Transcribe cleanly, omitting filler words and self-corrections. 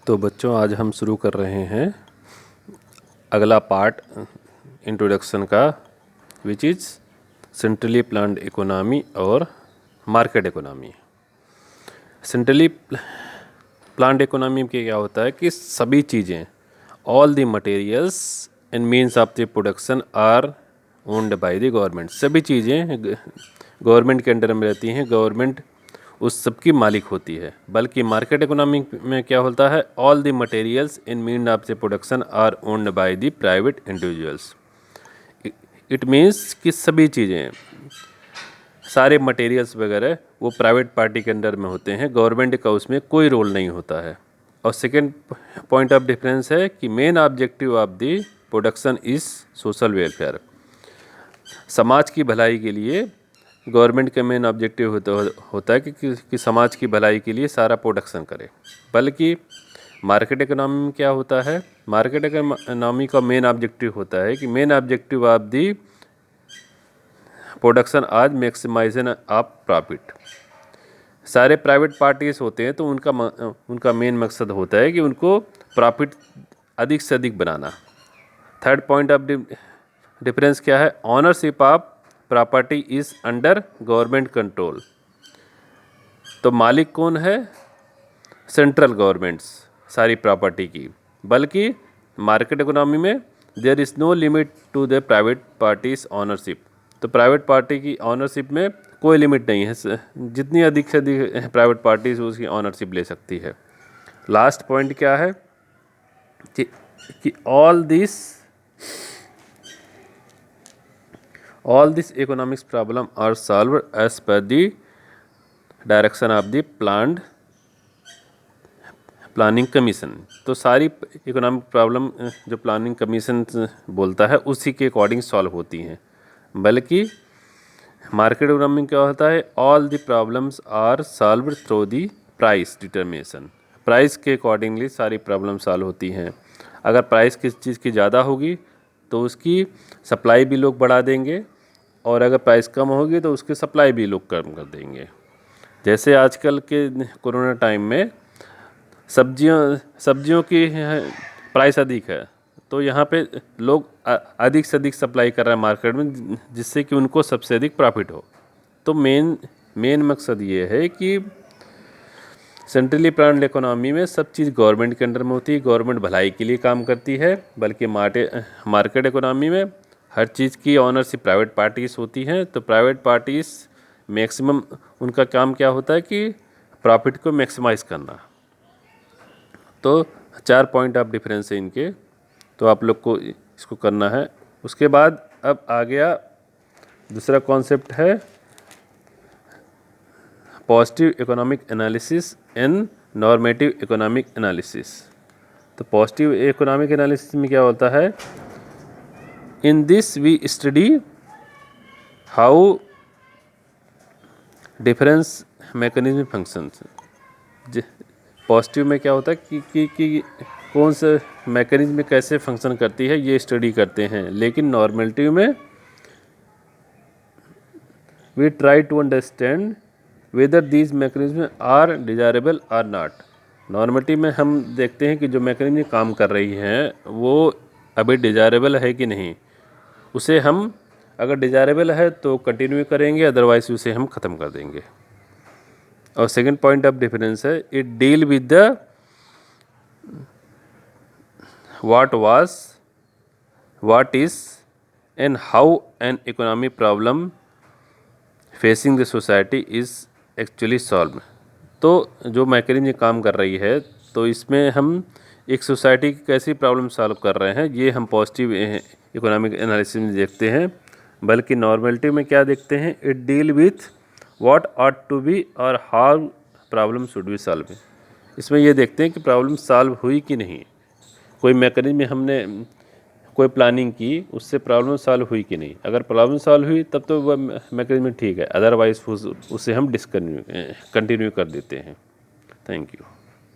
तो बच्चों आज हम शुरू कर रहे हैं अगला पार्ट इंट्रोडक्शन का, which is centrally planned economy और market economy. Centrally planned economy में क्या होता है कि सभी चीज़ें, all the materials and means of the production are owned by the government. सभी चीज़ें गवर्नमेंट के अंडर में रहती हैं, गवर्नमेंट उस सब की मालिक होती है। बल्कि मार्केट इकोनॉमी में क्या होता है, all the materials in mean of the production are owned by the private individuals. It means कि सभी चीज़ें, सारे मटेरियल्स वगैरह वो प्राइवेट पार्टी के अंडर में होते हैं, गवर्नमेंट का उसमें कोई रोल नहीं होता है। और सेकेंड पॉइंट ऑफ डिफरेंस है कि main objective of the production is social welfare. समाज की भलाई के लिए गवर्नमेंट का मेन ऑब्जेक्टिव होता है कि समाज की भलाई के लिए सारा प्रोडक्शन करे। बल्कि मार्केट इकोनॉमी में क्या होता है, मार्केट इकोनॉमी का मेन ऑब्जेक्टिव होता है कि main objective of the production आज मैक्सिमाइजेशन ऑफ प्रॉफिट। सारे प्राइवेट पार्टीज होते हैं तो उनका मेन मकसद होता है कि उनको प्रॉफिट अधिक से अधिक बनाना। थर्ड पॉइंट ऑफ डिफरेंस क्या है, ownership of property is under government control. तो मालिक कौन है, सेंट्रल गवर्नमेंट्स सारी प्रॉपर्टी की। बल्कि मार्केट इकोनॉमी में there is no limit to the private parties ownership. तो प्राइवेट पार्टी की ऑनरशिप में कोई लिमिट नहीं है, जितनी अधिक से अधिक प्राइवेट पार्टीज उसकी ऑनरशिप ले सकती है। लास्ट पॉइंट क्या है कि all these economics problem are solved as per the direction of the planning commission. तो सारी इकोनॉमिक प्रॉब्लम जो प्लानिंग कमीशन बोलता है उसी के अकॉर्डिंग सॉल्व होती हैं। बल्कि मार्केट इकोनॉमी में क्या होता है, all the problems are solved through the price determination. Price के अकॉर्डिंगली सारी प्रॉब्लम सॉल्व होती हैं। अगर प्राइस किस चीज़ की ज़्यादा होगी तो उसकी सप्लाई भी लोग बढ़ा देंगे, और अगर प्राइस कम होगी तो उसकी सप्लाई भी लोग कम कर देंगे। जैसे आजकल के कोरोना टाइम में सब्जियों की प्राइस अधिक है, तो यहाँ पे लोग अधिक से अधिक सप्लाई कर रहे हैं मार्केट में, जिससे कि उनको सबसे अधिक प्रॉफिट हो। तो मेन मकसद ये है कि सेंट्रली प्लान्ड इकोनॉमी में सब चीज़ गवर्नमेंट के अंडर में होती है, गवर्नमेंट भलाई के लिए काम करती है। बल्कि मार्केट इकोनॉमी में हर चीज़ की ऑनरशिप प्राइवेट पार्टीज होती हैं। तो प्राइवेट पार्टीज मैक्सिमम उनका काम क्या होता है कि प्रॉफिट को मैक्सिमाइज करना। तो 4 पॉइंट ऑफ डिफरेंस है इनके, तो आप लोग को इसको करना है। उसके बाद अब आ गया दूसरा कॉन्सेप्ट है positive economic analysis and normative economic analysis. तो पॉजिटिव इकोनॉमिक एनालिसिस में क्या होता है, in this we study how difference mechanism functions. Positive में क्या होता है कि कौन से मैकेनिज्म में कैसे फंक्शन करती है ये स्टडी करते हैं। लेकिन नॉर्मेटिव में we try to understand whether these mechanism are desirable or not. Normative में हम देखते हैं कि जो मैकेनिज्म काम कर रही हैं वो अभी डिजायरेबल है कि नहीं। उसे हम अगर डिजायरेबल है तो कंटिन्यू करेंगे, अदरवाइज उसे हम ख़त्म कर देंगे। और सेकंड पॉइंट ऑफ डिफरेंस है, it deal with the what is and how an economy problem facing the society is actually solve. तो जो मैकेनिज्म काम कर रही है तो इसमें हम एक सोसाइटी की कैसी प्रॉब्लम सॉल्व कर रहे हैं ये हम पॉजिटिव इकोनॉमिक एनालिसिस में देखते हैं। बल्कि नॉर्मेटिव में क्या देखते हैं, it deal with what ought to be और how problem should be solved. इसमें ये देखते हैं कि प्रॉब्लम सॉल्व हुई कि नहीं। कोई मैकेनिज्म में हमने कोई प्लानिंग की, उससे प्रॉब्लम सॉल्व हुई कि नहीं। अगर प्रॉब्लम सॉल्व हुई तब तो वह मैकेनिज्म ठीक है, अदरवाइज उसे हम कंटिन्यू कर देते हैं। Thank you.